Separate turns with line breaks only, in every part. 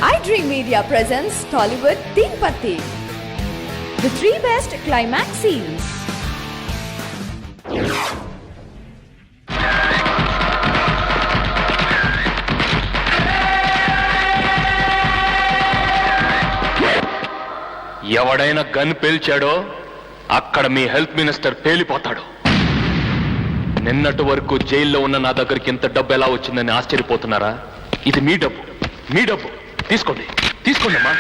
iDream Media presents Tollywood Teen Patti. The 3 best climax scenes.
ఎవడైనా gun పేల్చాడో అక్కడ మీ health minister పేలిపోతాడు. నిన్నటి వరకు జైల్లో ఉన్న నా దగ్గరికి ఇంత డబ్బు ఎలా వచ్చిందని ఆశ్చర్యపోతున్నారా? ఇది మీ డబ్బు, మీ డబ్బు. తీసుకోండి, తీసుకోండి అమ్మా.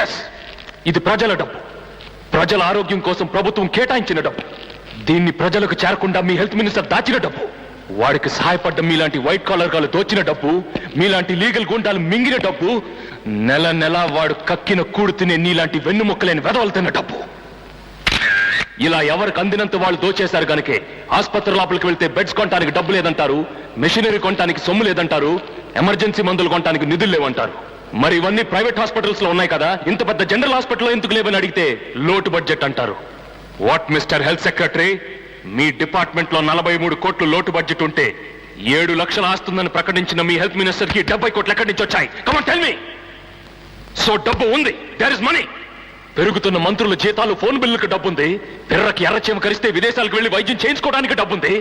ఎస్, ఇది ప్రజల డబ్బు, ప్రజల ఆరోగ్యం కోసం ప్రభుత్వం కేటాయించిన డబ్బు. దీన్ని ప్రజలకు చేరకుండా మీ హెల్త్ మినిస్టర్ దాచిన డబ్బు. వాడికి సహాయపడ్డ మీలాంటి వైట్ కాలర్ గాలు దోచిన డబ్బు, మీలాంటి లీగల్ గుండాలు మింగిన డబ్బు, నెల నెల వాడు కక్కిన కూడు తినే నీలాంటి వెన్నుముక్కలేని వెదవలు తిన్న డబ్బు. ఇలా ఎవరికి అందినంత వాళ్ళు దోచేశారు కనుకే ఆసుపత్రి లోపలికి వెళ్తే బెడ్స్ కొనడానికి డబ్బు లేదంటారు, మెషినరీ కొనడానికి సొమ్ము లేదంటారు, ఎమర్జెన్సీ మందులు కొనడానికి నిధులు లేవంటారు. మరి ఇవన్నీ ప్రైవేట్ హాస్పిటల్స్ లో ఉన్నాయి కదా, ఇంత పెద్ద జనరల్ హాస్పిటల్లో ఎందుకు లేవని అడిగితే లోటు బడ్జెట్ అంటారు. What mister health secretary, me department లో 43 కోట్లు లోటు బడ్జెట్ ఉంటే 7 లక్షలు ఆస్తుందని ప్రకటించిన మీ హెల్త్ మినిస్టర్ కి 70 కోట్లు ఎక్కడి నుంచి వచ్చాయి? Come on tell me. So డబ్బు ఉంది, దేర్ ఇస్ మనీ. పెరుగుతున్న మంత్రుల జీతాలు, ఫోన్ బిల్లులకు డబ్బుంది. పిర్రకి ఎర్రచీమ కరిస్తే విదేశాలకు వెళ్లి వైద్యం చేయించుకోవడానికి డబ్బుంది.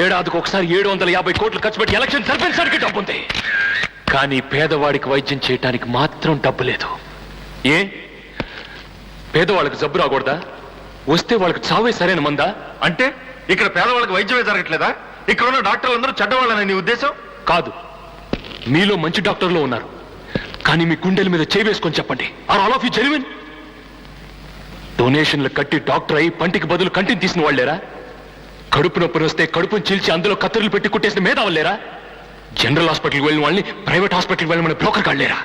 ఏడాదికి ఒకసారి 750 కోట్లు ఖర్చు పెట్టి ఎలక్షన్ సర్పంచానికి డబ్బుంది. కానీ పేదవాడికి వైద్యం చేయడానికి మాత్రం డబ్బు లేదు. ఏ పేదవాళ్ళకి జబ్బు రాకూడదా? వస్తే వాళ్ళకి చావే సరైన మందా?
అంటే ఇక్కడ పేదవాళ్ళకి వైద్యమే జరగట్లేదా? ఇక్కడ ఉన్న డాక్టర్లు అందరూ చెడ్డవాళ్ళని నీ ఉద్దేశం?
కాదు, మీలో మంచి డాక్టర్లు ఉన్నారు. కానీ మీ గుండెల మీద చేవేసుకొని చెప్పండి, are all of you genuine? డొనేషన్లు కట్టి డాక్టర్ అయి పంటికి బదులు కంటిని తీసిన వాళ్ళేరా? కడుపు నొప్పి వస్తే కడుపును చీల్చి అందులో కత్తిరులు పెట్టి కుట్టేసిన మేధావులేరా? జనరల్ హాస్పిటల్కి వెళ్ళిన వాళ్ళని ప్రైవేట్ హాస్పిటల్కి వెళ్ళమని బ్రోకర్ కాళ్ళేరా?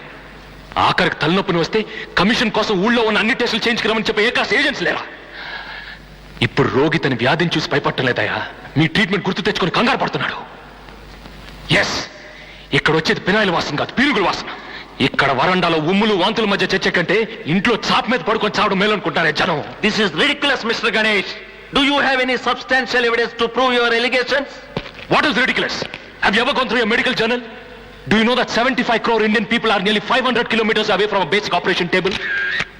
ఆఖరికి తలనొప్పిని వస్తే కమిషన్ కోసం ఊళ్ళో ఉన్న అన్ని టెస్టులు చేయించుకురమని చెప్పే ఏకాస్ ఏజెంట్స్ లేరా? ఇప్పుడు రోగి తన వ్యాధిని చూసి భయపడలేదయా, మీ ట్రీట్మెంట్ గుర్తు తెచ్చుకొని కంగారు పడుతున్నాడు. ఎస్, ఇక్కడ వచ్చేది పినాయిల వాసన కాదు, పీరుగుల వాసన. ఇక్కడ వరండాలో ఉమ్ములు వాంతుల మధ్య చర్చ కంటే ఇంట్లో చాప్ మీద పడుకొని చావడం మేలు అనుకుంటారే జనం.
This is ridiculous mister Ganesh. Do you have any substantial evidence to prove your allegations?
What is ridiculous? Have you ever gone through a medical journal? Do you know that 75 crore Indian people are nearly 500 kilometers away from a basic operation table?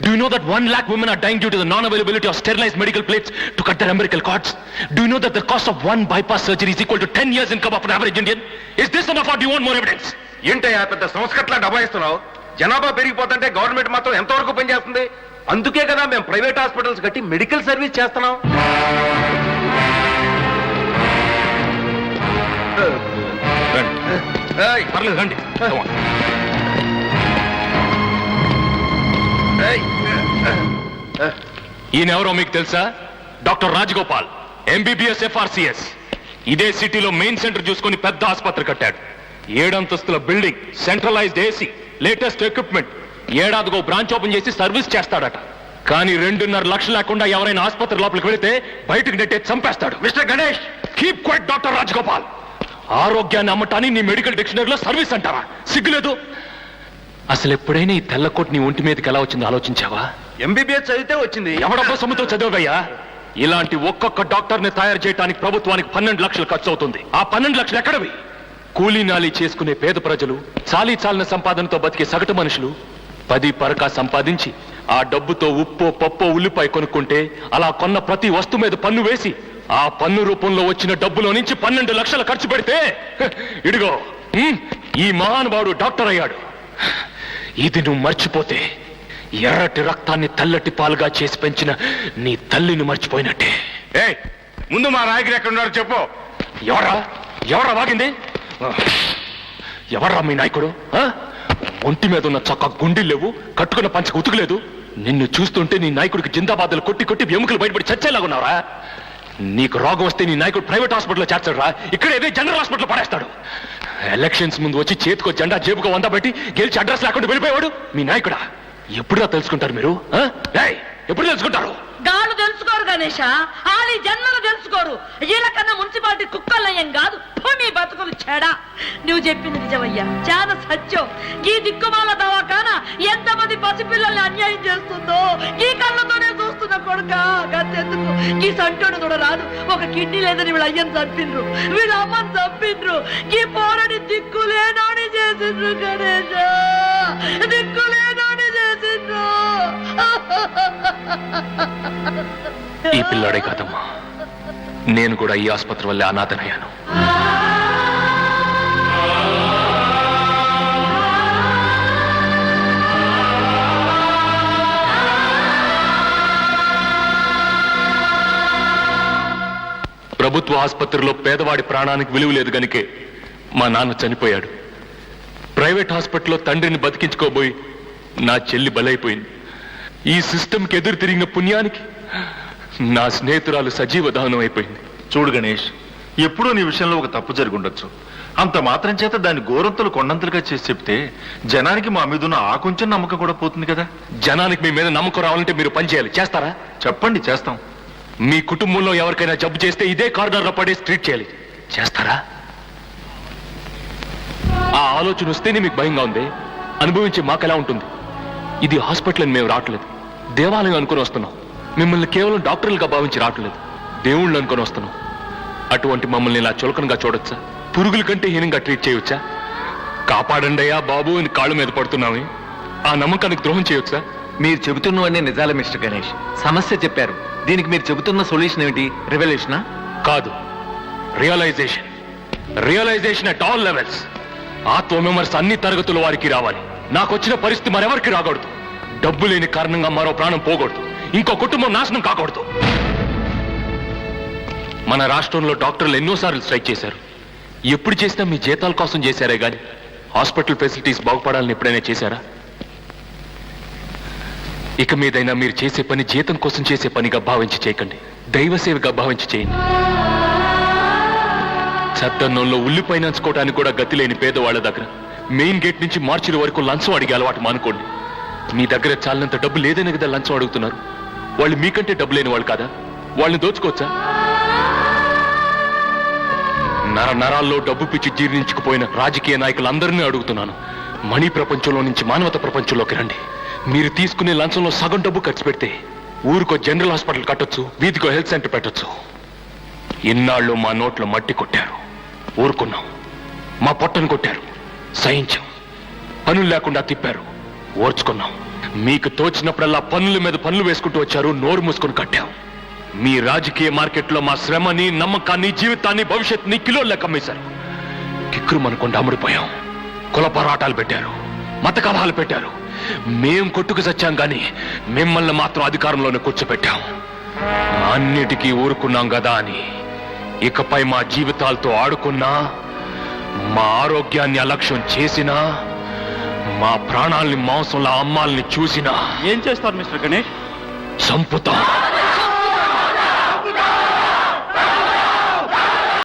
Do you know that 1 lakh women are dying due to the non-availability of sterilized medical plates to cut their umbilical cords? Do you know that the cost of 1 bypass surgery is equal to 10 years income of an average Indian? Is this enough or do you want more evidence?
ఏంటయ్యా పెద్ద సంస్కట్లా డబాయిస్తున్నావు? జనాభా పెరిగిపోతుంటే government మాత్రం ఎంతవరకు పనిచేస్తుంది? అందుకే కదా మేము private hospitals కట్టి మెడికల్ సర్వీస్ చేస్తున్నాం.
పర్లేదు రండి. ఈయనెవరో మీకు తెలుసా? Doctor Rajagopal, MBBS FRCS. ఇదే సిటీలో మెయిన్ సెంటర్ చూసుకొని పెద్ద ఆసుపత్రి కట్టాడు. 7 అంతస్తుల building, centralized AC, latest equipment. ఏడాదికో బ్రాంచ్ ఓపెన్ చేసి సర్వీస్ చేస్తాడట. కానీ 2.5 లక్షలు లేకుండా ఎవరైనా ఆసుపత్రి లోపలికి వెళితే బయటకు నెట్టే చంపేస్తాడు.
Mister Ganesh,
keep quiet doctor Rajagopal. ఆరోగ్యాన్ని అమ్మటాన్ని నీ మెడికల్ డిక్షనరీలో సర్వీస్ అంటారా? సిగ్గులేదు? అసలు ఎప్పుడైనా ఈ తెల్లకోట్ నీ ఒంటి మీదకి ఎలా వచ్చిందో ఆలోచించావా?
MBBS చదివితే వచ్చింది.
ఎవడబ్బో సొమ్ముతో చదివయ్యా? ఇలాంటి ఒక్కొక్క డాక్టర్ని తయారు చేయడానికి ప్రభుత్వానికి 12 లక్షలు ఖర్చు అవుతుంది. ఆ 12 లక్షలు ఎక్కడవి? కూలీ నాలి చేసుకునే పేద ప్రజలు, చాలీ చాలిన సంపాదనతో బతికే సగటు మనుషులు 10 పరకా సంపాదించి ఆ డబ్బుతో ఉప్పో పప్పో ఉల్లిపాయ కొనుక్కుంటే అలా కొన్న ప్రతి వస్తువు మీద పన్ను వేసి ఆ పన్ను రూపంలో వచ్చిన డబ్బులో నుంచి 12 లక్షలు ఖర్చు పెడితే ఇడిగో ఈ మహానుభావుడు డాక్టర్ అయ్యాడు. ఇది నువ్వు మర్చిపోతే ఎర్రటి రక్తాన్ని తెల్లటి పాలుగా చేసి పెంచిన నీ తల్లిని మర్చిపోయినట్టే.
ముందు మా నాయకుడు ఎక్కడున్నాడు చెప్పు.
ఎవరా వాగింది? ఎవర్రా మీ నాయకుడు? ఒంటి మీద ఉన్న చొక్కా గుండెలు లేవు, కట్టుకున్న పంచకు ఉతుకులేదు. నిన్ను చూస్తుంటే నీ నాయకుడికి జిందాబాదులు కొట్టి కొట్టి ఎముకలు బయటపడి చచ్చేలాగున్నారా? నీకు రోగం వస్తే నీ నాయకుడు ప్రైవేట్ హాస్పిటల్లో చేర్చడరా, ఇక్కడ ఏదే జనరల్ హాస్పిటల్లో పడేస్తాడు. ఎలక్షన్స్ ముందు వచ్చి చేతికో జెండా జేబుకో 100 పెట్టి గెలిచి అడ్రస్ లేకుండా వెళ్ళిపోయాడు మీ నాయకుడా. ఎప్పుడుదా తెలుసుకుంటారు మీరు? ఎప్పుడు తెలుసుకుంటారు?
గాళ్ళు తెలుసుకోరు గణేష, ఆలి జన్మలు తెలుసుకోరు. వీళ్ళకన్నా మున్సిపాలిటీ కుక్కలయ్యం కాదు. మీ బతుకులు చెడా. నువ్వు చెప్పింది నిజమయ్యా, చాలా సత్యం. ఈ దిక్కుమాల దవాఖానా ఎంతమంది పసిపిల్లల్ని అన్యాయం చేస్తుందో ఈ కళ్ళతోనే చూస్తున్న కొడుక. గతెందుకు ఈ సంటోడు కూడా రాదు. ఒక కిడ్నీ లేదని వీళ్ళ అయ్యని చంపిండ్రు, వీళ్ళ అమ్మని చంపిండ్రు, ఈ పోరని దిక్కులేనోని చేసిండ్రు గణేష.
ఈ పిల్లాడే కాదమ్మా, నేను కూడా ఈ ఆసుపత్రి వల్లే అనాథనయ్యాను. ప్రభుత్వ ఆసుపత్రిలో పేదవాడి ప్రాణానికి విలువ లేదు గనుకే మా నాన్న చనిపోయాడు. ప్రైవేట్ హాస్పిటల్లో తండ్రిని బతికించుకోబోయి నా చెల్లి బలైపోయింది. ఈ సిస్టమ్కి ఎదురు తిరిగిన పుణ్యానికి నా స్నేహితురాలు సజీవ దహనం అయిపోయింది.
చూడు గణేష్, ఎప్పుడూ నీ విషయంలో ఒక తప్పు జరిగి ఉండొచ్చు. అంత మాత్రం చేత దాన్ని గోరంతలు కొండంతలుగా చేసి చెప్తే జనానికి మా మీద ఉన్న ఆ కొంచెం నమ్మకం కూడా పోతుంది కదా.
జనానికి మీ మీద నమ్మకం రావాలంటే మీరు పని చేయాలి. చేస్తారా?
చెప్పండి, చేస్తాం.
మీ కుటుంబంలో ఎవరికైనా జబ్బు చేస్తే ఇదే కారిడార్లో పడే ట్రీట్ చేయాలి. చేస్తారా? ఆ ఆలోచన వస్తేనే మీకు భయంగా ఉంది. అనుభవించి మాకెలా ఉంటుంది? ఇది హాస్పిటల్ అని మేము రావట్లేదు, దేవాలయం అనుకుని వస్తున్నాం. మిమ్మల్ని కేవలం డాక్టర్లుగా భావించి రావట్లేదు, దేవుళ్ళు అనుకుని వస్తున్నాం. అటువంటి మమ్మల్ని ఇలా చులకనగా చూడొచ్చా? పురుగుల కంటే హీనంగా ట్రీట్ చేయవచ్చా? కాపాడండి అయ్యా బాబు అని కాళ్ళ మీద పడుతున్నామే, ఆ నమ్మకానికి ద్రోహం చేయొచ్చా?
మీరు చెబుతున్నవన్నీ నిజాలే మిస్టర్ గణేష్. సమస్య చెప్పారు, దీనికి మీరు చెబుతున్న సొల్యూషన్ ఏమిటి? రెవల్యూషనా?
కాదు, realization. Realization at all levels. ఆత్మవిమర్శ అన్ని తరగతుల వారికి రావాలి. నాకు వచ్చిన పరిస్థితి మరెవరికి రాకూడదు. డబ్బు లేని కారణంగా మరో ప్రాణం పోకూడదు, ఇంకో కుటుంబం నాశనం కాకూడదు. మన రాష్ట్రంలో డాక్టర్లు ఎన్నోసార్లు స్ట్రైక్ చేశారు. ఎప్పుడు చేసినా మీ జీతాల కోసం చేశారే గాని హాస్పిటల్ ఫెసిలిటీస్ బాగుపడాలని ఎప్పుడైనా చేశారా? ఇక మీదైనా మీరు చేసే పని జీతం కోసం చేసే పనిగా భావించి చేయకండి, దైవ సేవగా భావించి చేయండి. చట్టంలో ఉల్లిపై నంచుకోవడానికి కూడా గతి లేని పేదవాళ్ల దగ్గర మెయిన్ గేట్ నుంచి మార్చిల వరకు లంచం అడిగే అలవాటు మానుకోండి. మీ దగ్గర చాలినంత డబ్బు లేదని కదా లంచం అడుగుతున్నారు. వాళ్ళు మీకంటే డబ్బు లేని వాళ్ళు కాదా? వాళ్ళని దోచుకోవచ్చా? నరాల్లో డబ్బు పిచ్చి జీర్ణించుకుపోయిన రాజకీయ నాయకులందరినీ అడుగుతున్నాను, మనీ ప్రపంచంలో నుంచి మానవత ప్రపంచంలోకి రండి. మీరు తీసుకునే లంచంలో సగం డబ్బు ఖర్చు పెడితే ఊరికో జనరల్ హాస్పిటల్ కట్టొచ్చు, వీధికో హెల్త్ సెంటర్ పెట్టొచ్చు. ఇన్నాళ్ళు మా నోట్లో మట్టి కొట్టారు, ఊరుకున్నాం. మా పొట్టను కొట్టారు, సహించాం. పనులు లేకుండా తిప్పారు, ఓర్చుకున్నాం. మీకు తోచినప్పుడల్లా పన్నుల మీద పన్నులు వేసుకుంటూ వచ్చారు, నోరు మూసుకొని కట్టాం. మీ రాజకీయ మార్కెట్లో మా శ్రమని, నమ్మకాన్ని, జీవితాన్ని, భవిష్యత్తుని కిలో లెక్క అమ్మేశారు. కిక్కురు మనకుండా అమ్ముడిపోయాం. కుల పోరాటాలు పెట్టారు, మత కలహాలు పెట్టారు. మేం కొట్టుకు చచ్చాం గాని మిమ్మల్ని మాత్రం అధికారంలోనే కూర్చోబెట్టాం. అన్నిటికీ ఊరుకున్నాం కదా అని ఇకపై మా జీవితాలతో ఆడుకున్నా, మా ఆరోగ్యాన్ని అలక్ష్యం చేసినా, మా ప్రాణాల్ని మాంసంలా అమ్మాల్ని చూసినా
ఏం చేస్తారు మిస్టర్ గణేష్?
చంపుతాం.